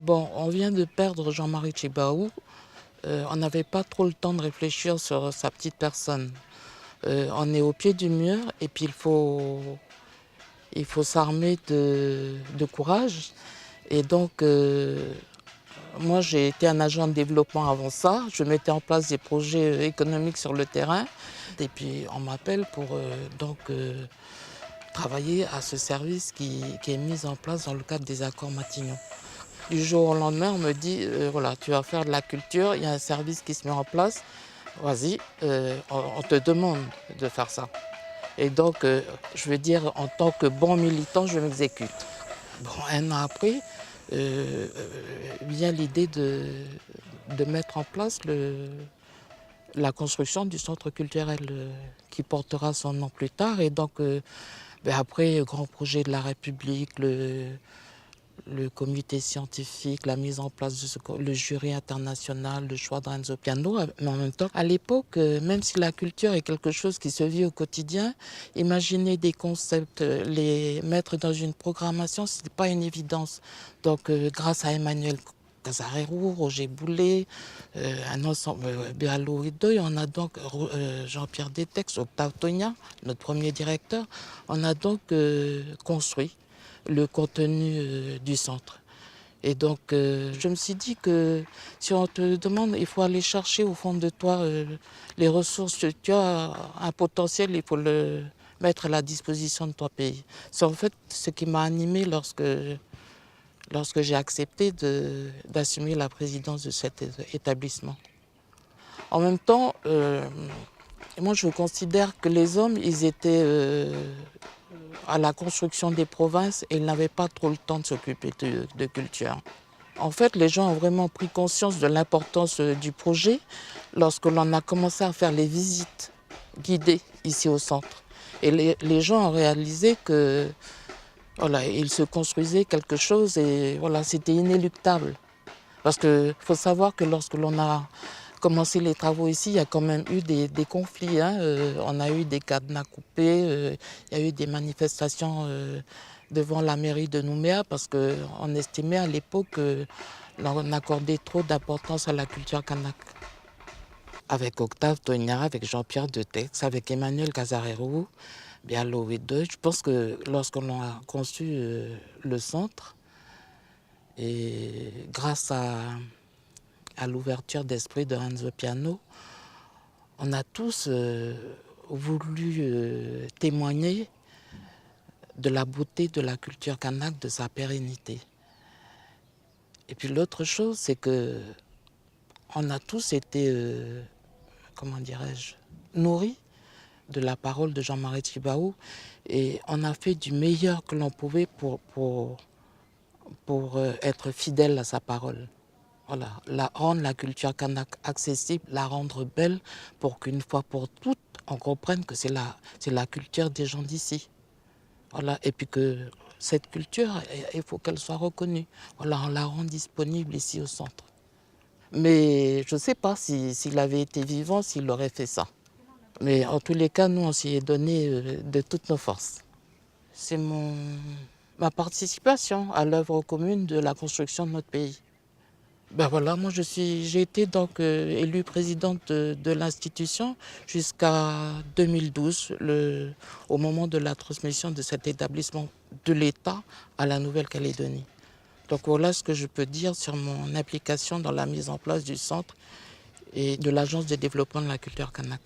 Bon, on vient de perdre Jean-Marie Tjibaou. On n'avait pas trop le temps de réfléchir sur sa petite personne. On est au pied du mur et puis il faut s'armer de courage. Et donc, moi, j'ai été un agent de développement avant ça. Je mettais en place des projets économiques sur le terrain. Et puis, on m'appelle pour travailler à ce service qui est mis en place dans le cadre des accords Matignon. Du jour au lendemain, on me dit, voilà, tu vas faire de la culture, il y a un service qui se met en place, vas-y, on te demande de faire ça. Et donc, je veux dire, en tant que bon militant, je m'exécute. Bon, un an après, vient l'idée de mettre en place la construction du centre culturel qui portera son nom plus tard. Et donc, après, grand projet de la République, le comité scientifique, la mise en place le jury international, le choix de Renzo Piano. Mais en même temps, à l'époque, même si la culture est quelque chose qui se vit au quotidien, imaginer des concepts, les mettre dans une programmation, ce n'est pas une évidence. Donc, grâce à Emmanuel Casarero, Roger Boulet, un ensemble, Béalo Hidoy, on a donc Jean-Pierre Detex, Octave Togna, notre premier directeur, on a donc construit le contenu du centre. Et donc, je me suis dit que si on te demande, il faut aller chercher au fond de toi les ressources. Tu as un potentiel, il faut le mettre à la disposition de ton pays. C'est en fait ce qui m'a animé lorsque j'ai accepté d'assumer la présidence de cet établissement. En même temps, moi je considère que les hommes, ils étaient à la construction des provinces et ils n'avaient pas trop le temps de s'occuper de culture. En fait, les gens ont vraiment pris conscience de l'importance du projet lorsque l'on a commencé à faire les visites guidées ici au centre. Et les gens ont réalisé que voilà, il se construisait quelque chose et voilà, c'était inéluctable. Parce qu'il faut savoir que lorsque l'on a commencé les travaux ici, il y a quand même eu des conflits. Hein. On a eu des cadenas coupés, il y a eu des manifestations devant la mairie de Nouméa parce qu'on estimait à l'époque qu'on accordait trop d'importance à la culture kanak. Avec Octave Togna, avec Jean-Pierre Detex, avec Emmanuel Casarero, Béalo Hidoy, je pense que lorsqu'on a conçu le centre, et grâce à l'ouverture d'esprit de Renzo Piano, on a tous voulu témoigner de la beauté de la culture kanak, de sa pérennité. Et puis l'autre chose, c'est que on a tous été, comment dirais-je, nourris de la parole de Jean-Marie Tjibaou et on a fait du meilleur que l'on pouvait pour être fidèle à sa parole. Voilà, rendre la culture kanak accessible, la rendre belle pour qu'une fois pour toutes, on comprenne que c'est la culture des gens d'ici. Voilà, et puis que cette culture, il faut qu'elle soit reconnue. Voilà, on la rend disponible ici au centre. Mais je ne sais pas s'il avait été vivant, s'il aurait fait ça. Mais en tous les cas, nous, on s'y est donné de toutes nos forces. C'est ma participation à l'œuvre commune de la construction de notre pays. Ben voilà, moi j'ai été donc élue présidente de l'institution jusqu'à 2012, au moment de la transmission de cet établissement de l'État à la Nouvelle-Calédonie. Donc voilà ce que je peux dire sur mon implication dans la mise en place du centre et de l'Agence de développement de la culture kanak.